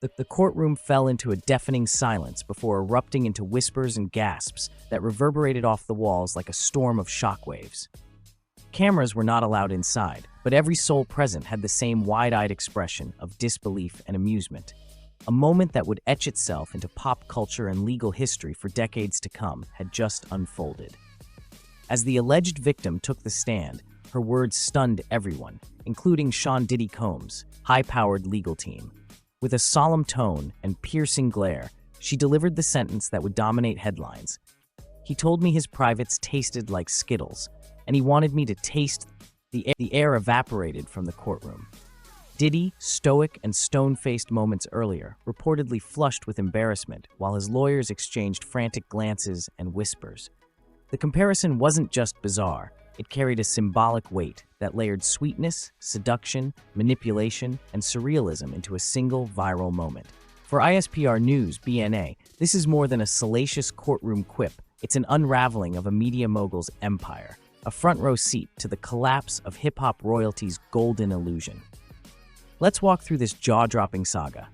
The courtroom fell into a deafening silence before erupting into whispers and gasps that reverberated off the walls like a storm of shockwaves. Cameras were not allowed inside, but every soul present had the same wide-eyed expression of disbelief and amusement. A moment that would etch itself into pop culture and legal history for decades to come had just unfolded. As the alleged victim took the stand, her words stunned everyone, including Sean Diddy Combs' high-powered legal team. With a solemn tone and piercing glare, she delivered the sentence that would dominate headlines. "He told me his privates tasted like Skittles, and he wanted me to taste." The air evaporated from the courtroom. Diddy, stoic and stone-faced moments earlier, reportedly flushed with embarrassment while his lawyers exchanged frantic glances and whispers. The comparison wasn't just bizarre, it carried a symbolic weight that layered sweetness, seduction, manipulation, and surrealism into a single viral moment. For ISPR News BNA, this is more than a salacious courtroom quip. It's an unraveling of a media mogul's empire, a front-row seat to the collapse of hip-hop royalty's golden illusion. Let's walk through this jaw-dropping saga.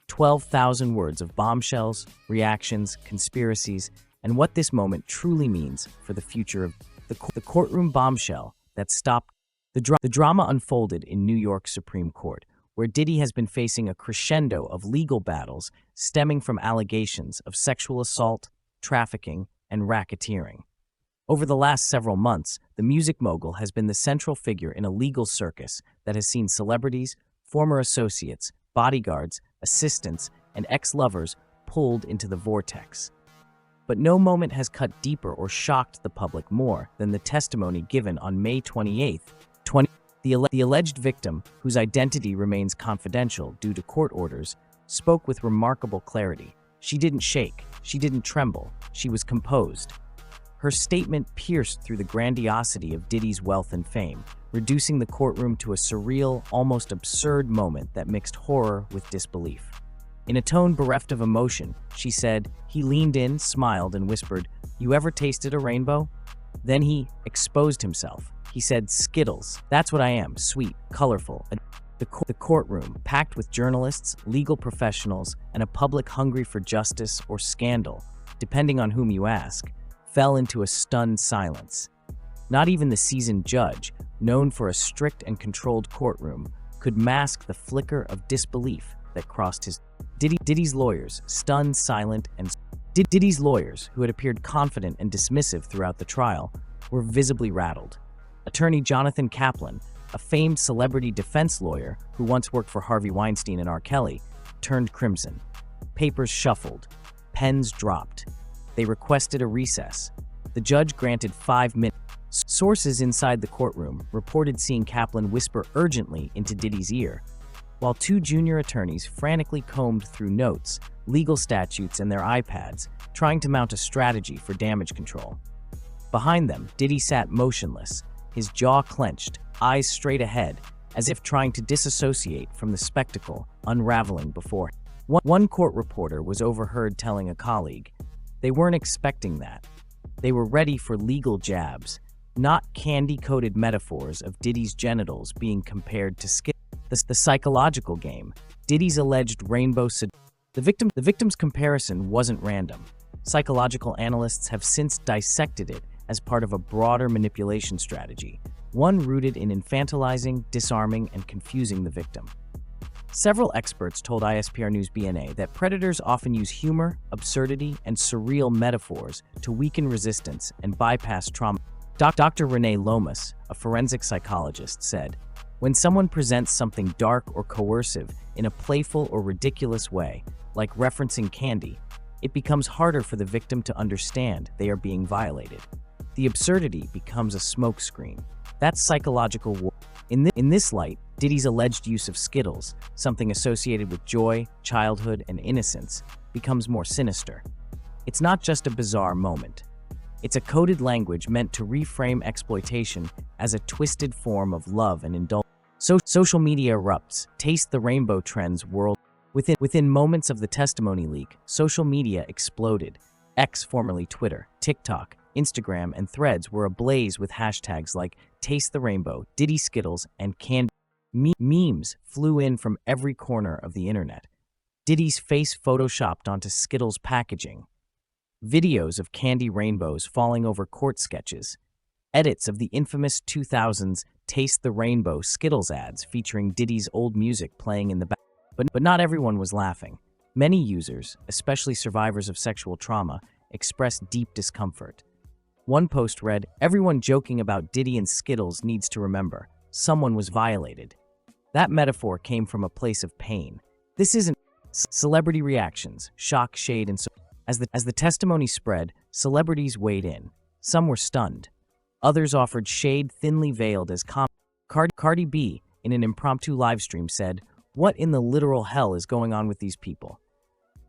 12,000 words of bombshells, reactions, conspiracies, and what this moment truly means for the future of the courtroom bombshell that stopped. The drama unfolded in New York Supreme Court, where Diddy has been facing a crescendo of legal battles stemming from allegations of sexual assault, trafficking, and racketeering. Over the last several months, the music mogul has been the central figure in a legal circus that has seen celebrities, former associates, bodyguards, assistants, and ex-lovers pulled into the vortex. But no moment has cut deeper or shocked the public more than the testimony given on May 28th. The alleged victim, whose identity remains confidential due to court orders, spoke with remarkable clarity. She didn't shake, she didn't tremble, she was composed. Her statement pierced through the grandiosity of Diddy's wealth and fame, reducing the courtroom to a surreal, almost absurd moment that mixed horror with disbelief. In a tone bereft of emotion, she said, "He leaned in, smiled, and whispered, 'You ever tasted a rainbow?' Then he exposed himself. He said, 'Skittles. That's what I am, sweet, colorful.'" The courtroom, packed with journalists, legal professionals, and a public hungry for justice or scandal, depending on whom you ask, fell into a stunned silence. Not even the seasoned judge, known for a strict and controlled courtroom, could mask the flicker of disbelief that crossed his. Diddy's lawyers, stunned, silent, and Diddy's lawyers, who had appeared confident and dismissive throughout the trial, were visibly rattled. Attorney Jonathan Kaplan, a famed celebrity defense lawyer who once worked for Harvey Weinstein and R. Kelly, turned crimson. Papers shuffled. Pens dropped. They requested a recess. The judge granted 5 minutes. Sources inside the courtroom reported seeing Kaplan whisper urgently into Diddy's ear, while 2 junior attorneys frantically combed through notes, legal statutes, and their iPads, trying to mount a strategy for damage control. Behind them, Diddy sat motionless, his jaw clenched, eyes straight ahead, as if trying to disassociate from the spectacle unraveling before him. One court reporter was overheard telling a colleague, "They weren't expecting that. They were ready for legal jabs, not candy-coated metaphors of Diddy's genitals being compared to Skittles." The psychological game, Diddy's alleged rainbow the victim's comparison wasn't random. Psychological analysts have since dissected it as part of a broader manipulation strategy, one rooted in infantilizing, disarming, and confusing the victim. Several experts told ISPR News BNA that predators often use humor, absurdity, and surreal metaphors to weaken resistance and bypass trauma. Dr. Renee Lomas, a forensic psychologist, said, "When someone presents something dark or coercive in a playful or ridiculous way, like referencing candy, it becomes harder for the victim to understand they are being violated. The absurdity becomes a smokescreen. That's psychological war." In this light, Diddy's alleged use of Skittles, something associated with joy, childhood, and innocence, becomes more sinister. It's not just a bizarre moment. It's a coded language meant to reframe exploitation as a twisted form of love and indulgence. Social media erupts, taste the rainbow trends world. Within moments of the testimony leak, social media exploded. X, formerly Twitter, TikTok, Instagram, and Threads were ablaze with hashtags like Taste the Rainbow, Diddy Skittles, and Candy. Memes flew in from every corner of the internet. Diddy's face photoshopped onto Skittles packaging, videos of candy rainbows falling over court sketches, edits of the infamous 2000s Taste the Rainbow Skittles ads featuring Diddy's old music playing in the back. But not everyone was laughing. Many users, especially survivors of sexual trauma, expressed deep discomfort. One post read, "Everyone joking about Diddy and Skittles needs to remember, someone was violated." That metaphor came from a place of pain. This isn't celebrity reactions, shock, shade, and so. As the testimony spread, celebrities weighed in. Some were stunned. Others offered shade thinly veiled as Cardi B, in an impromptu livestream, said, "What in the literal hell is going on with these people?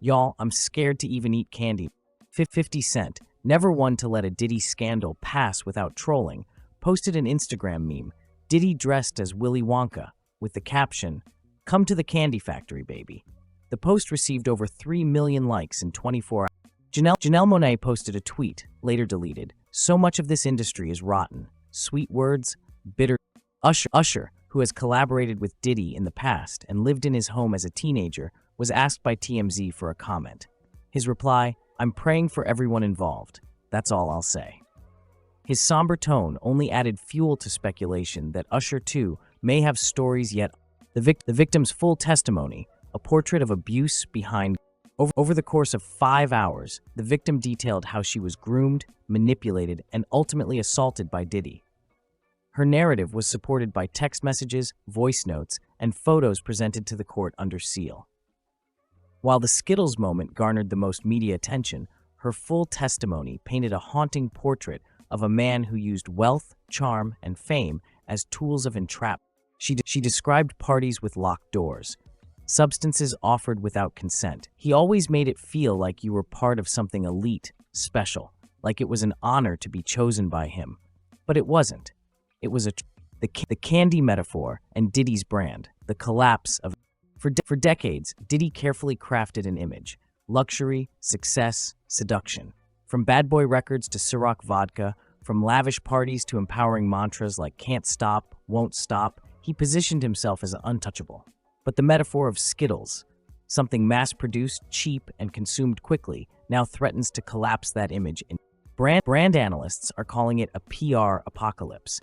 Y'all, I'm scared to even eat candy." 50 Cent, never one to let a Diddy scandal pass without trolling, posted an Instagram meme, Diddy dressed as Willy Wonka, with the caption, "Come to the candy factory, baby." The post received over 3 million likes in 24 hours. Janelle Monáe posted a tweet, later deleted, "So much of this industry is rotten. Sweet words, bitter." Usher, who has collaborated with Diddy in the past and lived in his home as a teenager, was asked by TMZ for a comment. His reply, "I'm praying for everyone involved. That's all I'll say." His somber tone only added fuel to speculation that Usher, too, may have stories yet. The victim's full testimony, a portrait of abuse behind. Over the course of 5 hours, the victim detailed how she was groomed, manipulated, and ultimately assaulted by Diddy. Her narrative was supported by text messages, voice notes, and photos presented to the court under seal. While the Skittles moment garnered the most media attention, her full testimony painted a haunting portrait of a man who used wealth, charm, and fame as tools of entrapment. She described parties with locked doors, substances offered without consent. He always made it feel like you were part of something elite, special, like it was an honor to be chosen by him. But it wasn't. It was the candy metaphor and Diddy's brand, the collapse of. For decades, Diddy carefully crafted an image: luxury, success, seduction. From Bad Boy Records to Ciroc vodka, from lavish parties to empowering mantras like "can't stop, won't stop," he positioned himself as untouchable. But the metaphor of Skittles, something mass-produced, cheap, and consumed quickly, now threatens to collapse that image. Brand analysts are calling it a PR apocalypse.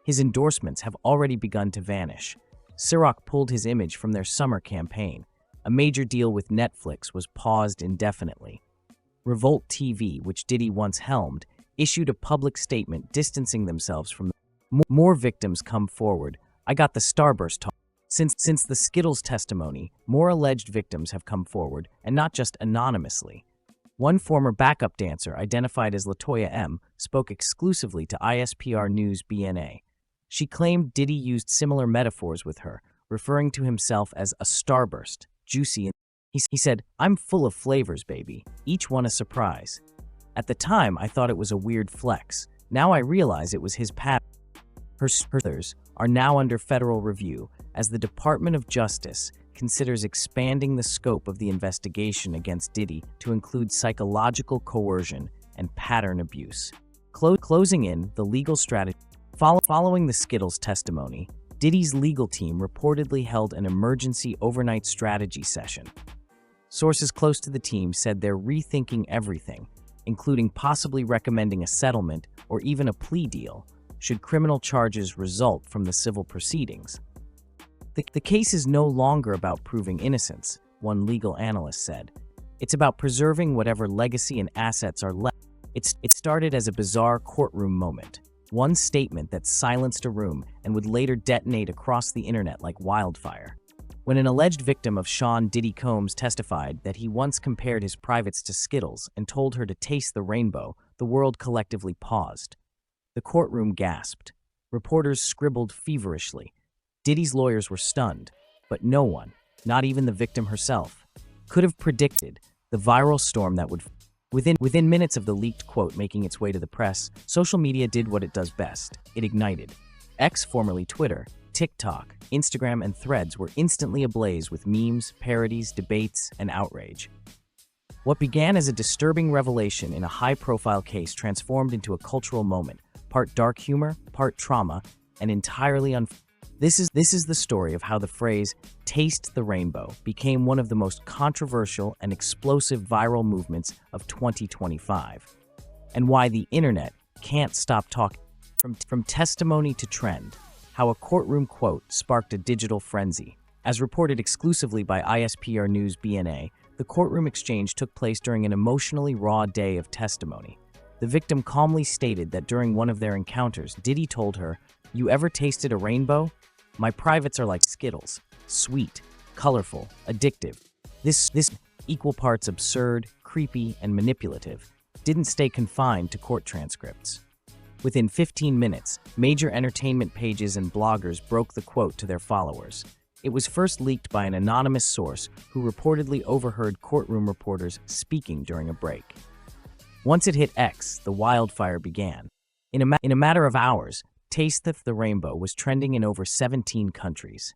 His endorsements have already begun to vanish. Ciroc pulled his image from their summer campaign. A major deal with Netflix was paused indefinitely. Revolt TV, which Diddy once helmed, issued a public statement distancing themselves from more victims come forward. I got the starburst talk. Since the Skittles testimony, more alleged victims have come forward, and not just anonymously. One former backup dancer, identified as Latoya M., spoke exclusively to ISPR News BNA. She claimed Diddy used similar metaphors with her, referring to himself as a starburst, juicy. He said, "I'm full of flavors, baby, each one a surprise." At the time, I thought it was a weird flex. Now I realize it was his pattern. Her others are now under federal review as the Department of Justice considers expanding the scope of the investigation against Diddy to include psychological coercion and pattern abuse. Closing in the legal strategy. Following the Skittles testimony, Diddy's legal team reportedly held an emergency overnight strategy session. Sources close to the team said they're rethinking everything, including possibly recommending a settlement or even a plea deal, should criminal charges result from the civil proceedings. The case is no longer about proving innocence, one legal analyst said. It's about preserving whatever legacy and assets are left. It started as a bizarre courtroom moment, one statement that silenced a room and would later detonate across the internet like wildfire. When an alleged victim of Sean Diddy Combs testified that he once compared his privates to Skittles and told her to taste the rainbow, the world collectively paused. The courtroom gasped. Reporters scribbled feverishly. Diddy's lawyers were stunned, but no one, not even the victim herself, could have predicted the viral storm that would. Within minutes of the leaked quote making its way to the press, social media did what it does best. It ignited. X, formerly Twitter, TikTok, Instagram, and Threads were instantly ablaze with memes, parodies, debates, and outrage. What began as a disturbing revelation in a high-profile case transformed into a cultural moment, part dark humor, part trauma, and entirely This is the story of how the phrase "taste the rainbow" became one of the most controversial and explosive viral movements of 2025, and why the internet can't stop talking. From testimony to trend, how a courtroom quote sparked a digital frenzy. As reported exclusively by ISPR News BNA, the courtroom exchange took place during an emotionally raw day of testimony. The victim calmly stated that during one of their encounters, Diddy told her, "You ever tasted a rainbow? My privates are like Skittles, sweet, colorful, addictive." This equal parts absurd, creepy, and manipulative didn't stay confined to court transcripts. Within 15 minutes, major entertainment pages and bloggers broke the quote to their followers. It was first leaked by an anonymous source who reportedly overheard courtroom reporters speaking during a break. Once it hit X, the wildfire began. In a matter of hours, "Taste the Rainbow" was trending in over 17 countries.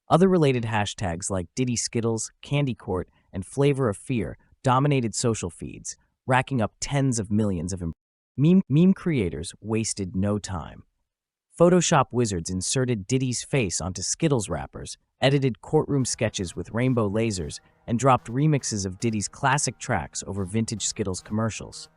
Other related hashtags like Diddy Skittles, Candy Court, and Flavor of Fear dominated social feeds, racking up tens of millions of meme creators wasted no time. Photoshop wizards inserted Diddy's face onto Skittles wrappers, edited courtroom sketches with rainbow lasers, and dropped remixes of Diddy's classic tracks over vintage Skittles commercials.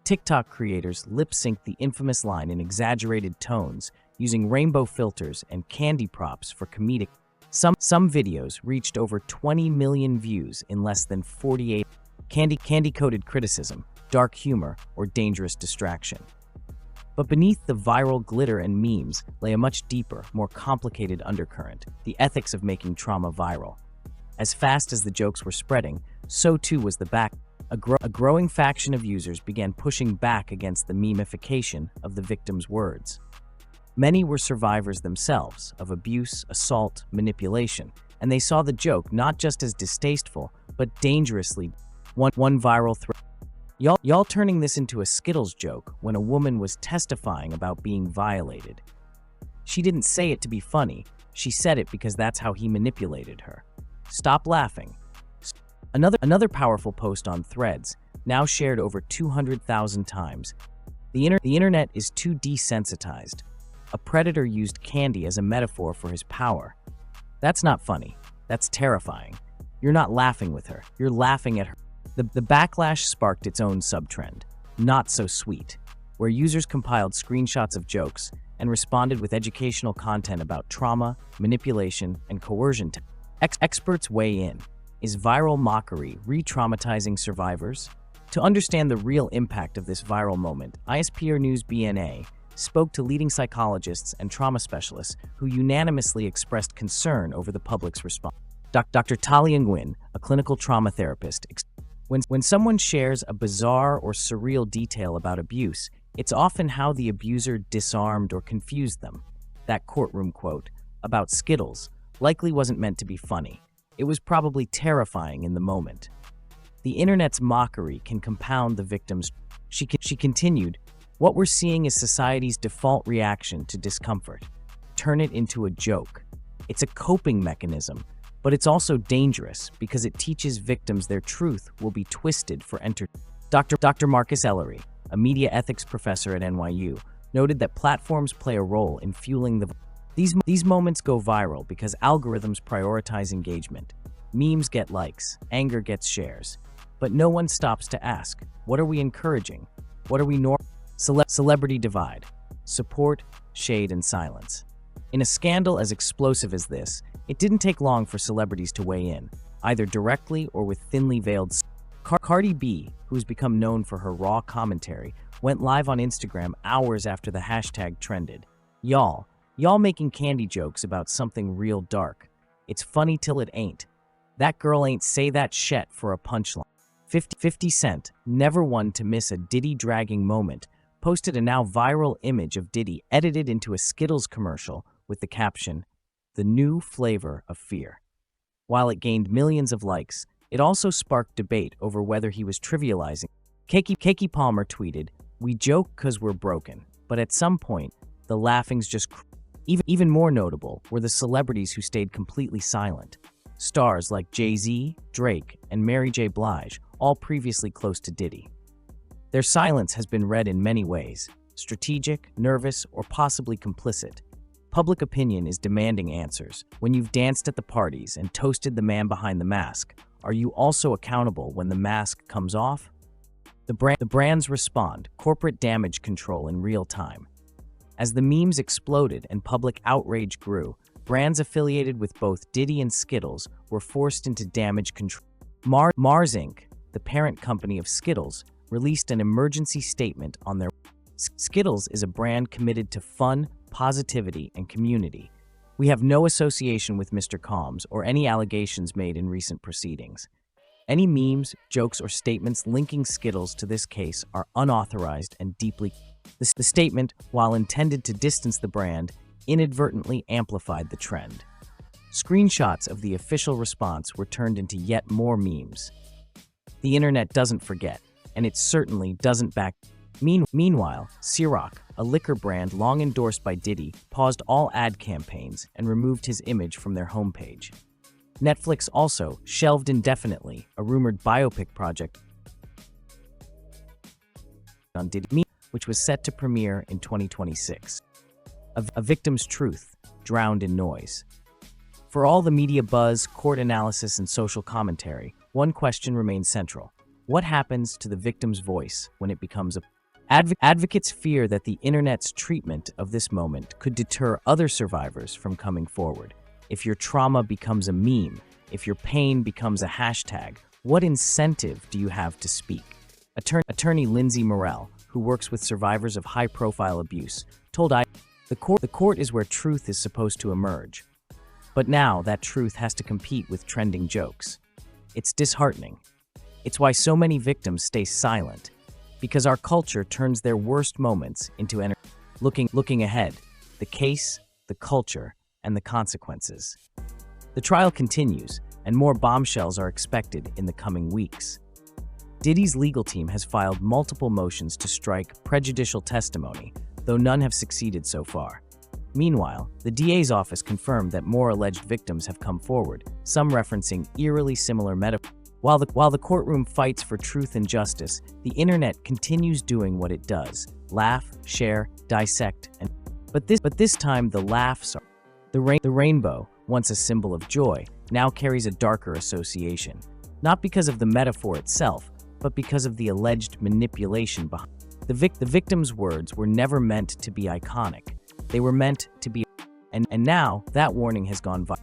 TikTok creators lip-synced the infamous line in exaggerated tones, using rainbow filters and candy props for comedic. Some videos reached over 20 million views in less than 48 candy-coated criticism, dark humor, or dangerous distraction. But beneath the viral glitter and memes lay a much deeper, more complicated undercurrent, the ethics of making trauma viral. As fast as the jokes were spreading, so too was the back. A growing faction of users began pushing back against the memification of the victim's words. Many were survivors themselves of abuse, assault, manipulation, and they saw the joke not just as distasteful, but dangerously. One viral thread. Y'all turning this into a Skittles joke when a woman was testifying about being violated. She didn't say it to be funny, she said it because that's how he manipulated her. Stop laughing. Another powerful post on Threads, now shared over 200,000 times. The internet is too desensitized. A predator used candy as a metaphor for his power. That's not funny. That's terrifying. You're not laughing with her. You're laughing at her. The backlash sparked its own subtrend, Not So Sweet, where users compiled screenshots of jokes and responded with educational content about trauma, manipulation, and coercion. Experts weigh in. Is viral mockery re-traumatizing survivors? To understand the real impact of this viral moment, ISPR News BNA spoke to leading psychologists and trauma specialists who unanimously expressed concern over the public's response. Dr. Talia Nguyen, a clinical trauma therapist, when someone shares a bizarre or surreal detail about abuse, it's often how the abuser disarmed or confused them. That courtroom quote about Skittles likely wasn't meant to be funny. It was probably terrifying in the moment. The internet's mockery can compound the victim's. She continued, "What we're seeing is society's default reaction to discomfort. Turn it into a joke. It's a coping mechanism, but it's also dangerous because it teaches victims their truth will be twisted for entertainment." Dr. Marcus Ellery, a media ethics professor at NYU, noted that platforms play a role in fueling the. These moments go viral because algorithms prioritize engagement. Memes get likes, anger gets shares. But no one stops to ask, what are we encouraging? What are we Celebrity divide. Support, shade, and silence. In a scandal as explosive as this, it didn't take long for celebrities to weigh in, either directly or with thinly veiled. Cardi B, who's become known for her raw commentary, went live on Instagram hours after the hashtag trended. Y'all making candy jokes about something real dark. It's funny till it ain't. That girl ain't say that shit for a punchline. 50 Cent, never one to miss a Diddy dragging moment, posted a now viral image of Diddy edited into a Skittles commercial with the caption, "The new flavor of fear." While it gained millions of likes, it also sparked debate over whether he was trivializing. Keke Palmer tweeted, "We joke 'cause we're broken, but at some point, the laughing's just." Even more notable were the celebrities who stayed completely silent. Stars like Jay-Z, Drake, and Mary J. Blige, all previously close to Diddy. Their silence has been read in many ways: strategic, nervous, or possibly complicit. Public opinion is demanding answers. When you've danced at the parties and toasted the man behind the mask, are you also accountable when the mask comes off? The brands respond, corporate damage control in real time. As the memes exploded and public outrage grew, brands affiliated with both Diddy and Skittles were forced into damage control. Mars Inc., the parent company of Skittles, released an emergency statement on their Skittles is a brand committed to fun, positivity, and community. We have no association with Mr. Combs or any allegations made in recent proceedings. Any memes, jokes, or statements linking Skittles to this case are unauthorized and deeply. The statement, while intended to distance the brand, inadvertently amplified the trend. Screenshots of the official response were turned into yet more memes. The internet doesn't forget, and it certainly doesn't back. Meanwhile, Ciroc, a liquor brand long endorsed by Diddy, paused all ad campaigns and removed his image from their homepage. Netflix also shelved indefinitely a rumored biopic project on Diddy, which was set to premiere in 2026. A victim's truth, drowned in noise. For all the media buzz, court analysis, and social commentary, one question remains central. What happens to the victim's voice when it becomes a... Advocates fear that the internet's treatment of this moment could deter other survivors from coming forward. If your trauma becomes a meme, if your pain becomes a hashtag, what incentive do you have to speak? Attorney Lindsay Morell, who works with survivors of high-profile abuse, told the court is where truth is supposed to emerge. But now that truth has to compete with trending jokes. It's disheartening. It's why so many victims stay silent, because our culture turns their worst moments into looking ahead, the case, the culture, and the consequences. The trial continues, and more bombshells are expected in the coming weeks. Diddy's legal team has filed multiple motions to strike prejudicial testimony, though none have succeeded so far. Meanwhile, the DA's office confirmed that more alleged victims have come forward, some referencing eerily similar metaphors. While the courtroom fights for truth and justice, the internet continues doing what it does: laugh, share, dissect, but this time the laughs are... The rainbow, once a symbol of joy, now carries a darker association, not because of the metaphor itself, but because of the alleged manipulation behind. The victim's words were never meant to be iconic. They were meant to be... And now, that warning has gone viral.